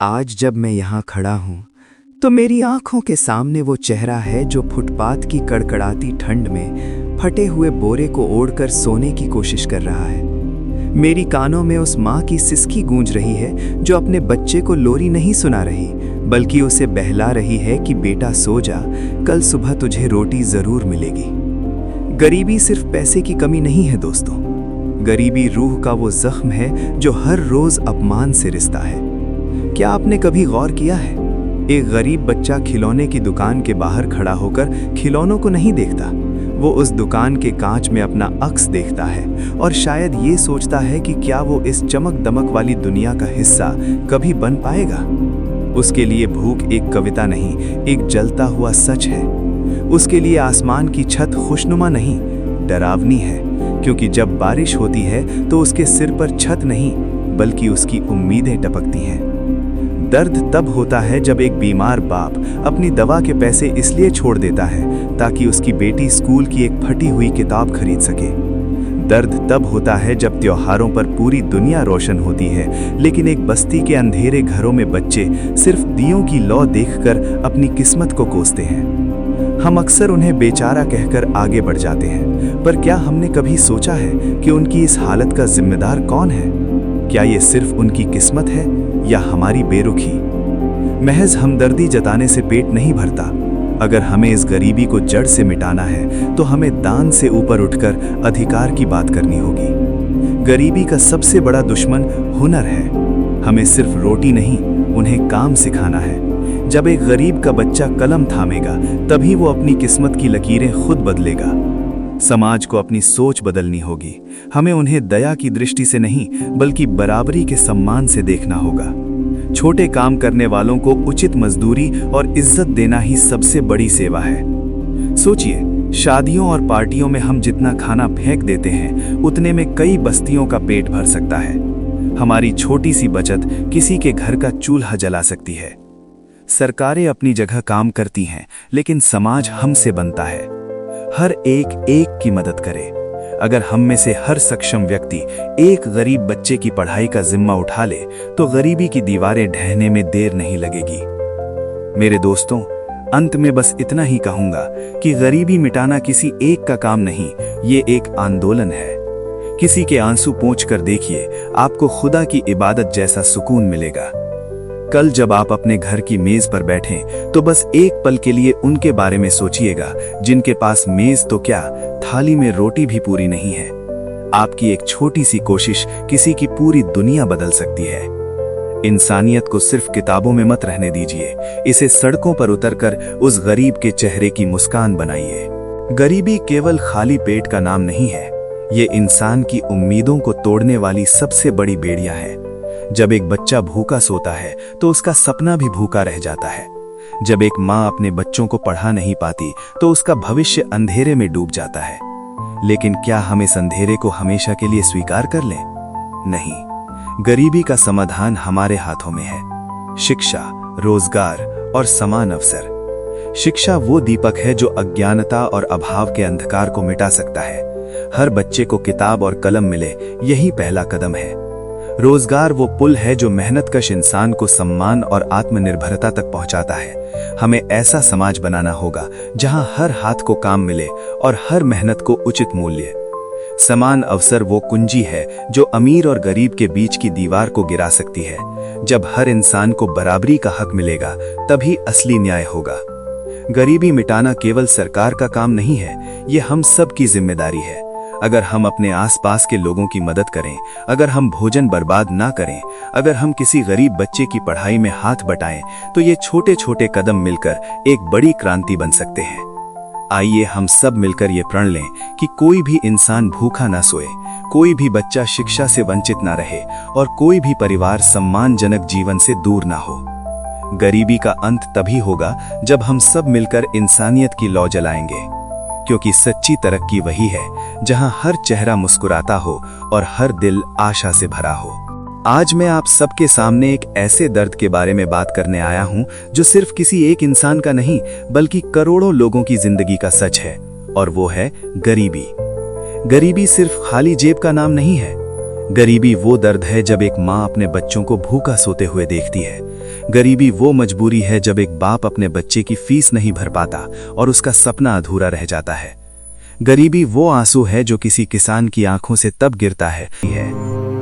आज जब मैं यहाँ खड़ा हूँ तो मेरी आंखों के सामने वो चेहरा है जो फुटपाथ की कड़कड़ाती ठंड में फटे हुए बोरे को ओढ़कर सोने की कोशिश कर रहा है। मेरी कानों में उस माँ की सिसकी गूंज रही है जो अपने बच्चे को लोरी नहीं सुना रही, बल्कि उसे बहला रही है कि बेटा सो जा, कल सुबह तुझे रोटी जरूर मिलेगी। गरीबी सिर्फ पैसे की कमी नहीं है दोस्तों, गरीबी रूह का वो जख्म है जो हर रोज अपमान से रिश्ता है। क्या आपने कभी गौर किया है, एक गरीब बच्चा खिलौने की दुकान के बाहर खड़ा होकर खिलौनों को नहीं देखता, वो उस दुकान के कांच में अपना अक्स देखता है और शायद ये सोचता है कि क्या वो इस चमक दमक वाली दुनिया का हिस्सा कभी बन पाएगा। उसके लिए भूख एक कविता नहीं, एक जलता हुआ सच है। उसके लिए आसमान की छत खुशनुमा नहीं, डरावनी है, क्योंकि जब बारिश होती है तो उसके सिर पर छत नहीं बल्कि उसकी उम्मीदें टपकती हैं। दर्द तब होता है जब एक बीमार बाप अपनी दवा के पैसे इसलिए छोड़ देता है ताकि उसकी बेटी स्कूल की एक फटी हुई किताब खरीद सके। दर्द तब होता है जब त्योहारों पर पूरी दुनिया रोशन होती है, लेकिन एक बस्ती के अंधेरे घरों में बच्चे सिर्फ दियों की लौ देखकर अपनी किस्मत को कोसते हैं। हम अक्सर उन्हें बेचारा कहकर आगे बढ़ जाते हैं, पर क्या हमने कभी सोचा है कि उनकी इस हालत का जिम्मेदार कौन है? क्या ये सिर्फ उनकी किस्मत है या हमारी बेरुखी? महज हमदर्दी जताने से पेट नहीं भरता। अगर हमें इस गरीबी को जड़ से मिटाना है तो हमें दान से ऊपर उठकर अधिकार की बात करनी होगी। गरीबी का सबसे बड़ा दुश्मन हुनर है। हमें सिर्फ रोटी नहीं, उन्हें काम सिखाना है। जब एक गरीब का बच्चा कलम थामेगा तभी वो अपनी किस्मत की लकीरें खुद बदलेगा। समाज को अपनी सोच बदलनी होगी। हमें उन्हें दया की दृष्टि से नहीं बल्कि बराबरी के सम्मान से देखना होगा। छोटे काम करने वालों को उचित मजदूरी और इज्जत देना ही सबसे बड़ी सेवा है। सोचिए, शादियों और पार्टियों में हम जितना खाना फेंक देते हैं उतने में कई बस्तियों का पेट भर सकता है। हमारी छोटी सी बचत किसी के घर का चूल्हा जला सकती है। सरकारें अपनी जगह काम करती हैं, लेकिन समाज हमसे बनता है। हर एक की मदद करे। अगर हम में से हर सक्षम व्यक्ति एक गरीब बच्चे की पढ़ाई का जिम्मा उठा ले तो गरीबी की दीवारें ढहने में देर नहीं लगेगी। मेरे दोस्तों, अंत में बस इतना ही कहूंगा कि गरीबी मिटाना किसी एक का काम नहीं, ये एक आंदोलन है। किसी के आंसू पोंछ कर देखिए, आपको खुदा की इबादत जैसा सुकून मिलेगा। कल जब आप अपने घर की मेज पर बैठें तो बस एक पल के लिए उनके बारे में सोचिएगा जिनके पास मेज तो क्या, थाली में रोटी भी पूरी नहीं है। आपकी एक छोटी सी कोशिश किसी की पूरी दुनिया बदल सकती है। इंसानियत को सिर्फ किताबों में मत रहने दीजिए, इसे सड़कों पर उतरकर उस गरीब के चेहरे की मुस्कान बनाइए। गरीबी केवल खाली पेट का नाम नहीं है, ये इंसान की उम्मीदों को तोड़ने वाली सबसे बड़ी बेड़ियां है। जब एक बच्चा भूखा सोता है तो उसका सपना भी भूखा रह जाता है। जब एक माँ अपने बच्चों को पढ़ा नहीं पाती तो उसका भविष्य अंधेरे में डूब जाता है। लेकिन क्या हम इस अंधेरे को हमेशा के लिए स्वीकार कर लें? नहीं, गरीबी का समाधान हमारे हाथों में है। शिक्षा, रोजगार और समान अवसर। शिक्षा वो दीपक है जो अज्ञानता और अभाव के अंधकार को मिटा सकता है। हर बच्चे को किताब और कलम मिले, यही पहला कदम है। रोजगार वो पुल है जो मेहनतकश इंसान को सम्मान और आत्मनिर्भरता तक पहुंचाता है। हमें ऐसा समाज बनाना होगा जहां हर हाथ को काम मिले और हर मेहनत को उचित मूल्य। समान अवसर वो कुंजी है जो अमीर और गरीब के बीच की दीवार को गिरा सकती है। जब हर इंसान को बराबरी का हक मिलेगा तभी असली न्याय होगा। गरीबी मिटाना केवल सरकार का काम नहीं है, ये हम सब की जिम्मेदारी है। अगर हम अपने आसपास के लोगों की मदद करें, अगर हम भोजन बर्बाद ना करें, अगर हम किसी गरीब बच्चे की पढ़ाई में हाथ बटाएं, तो ये छोटे छोटे कदम मिलकर एक बड़ी क्रांति बन सकते हैं। आइए हम सब मिलकर ये प्रण लें कि कोई भी इंसान भूखा ना सोए, कोई भी बच्चा शिक्षा से वंचित ना रहे और कोई भी परिवार सम्मानजनक जीवन से दूर ना हो। गरीबी का अंत तभी होगा जब हम सब मिलकर इंसानियत की लौ जलाएंगे, क्योंकि सच्ची तरक्की वही है जहां हर चेहरा मुस्कुराता हो और हर दिल आशा से भरा हो। आज मैं आप सबके सामने एक ऐसे दर्द के बारे में बात करने आया हूं जो सिर्फ किसी एक इंसान का नहीं बल्कि करोड़ों लोगों की जिंदगी का सच है, और वो है गरीबी। गरीबी सिर्फ खाली जेब का नाम नहीं है। गरीबी वो दर्द है जब एक माँ अपने बच्चों को भूखा सोते हुए देखती है, गरीबी वो मजबूरी है जब एक बाप अपने बच्चे की फीस नहीं भर पाता और उसका सपना अधूरा रह जाता है। गरीबी वो आंसू है जो किसी किसान की आंखों से तब गिरता है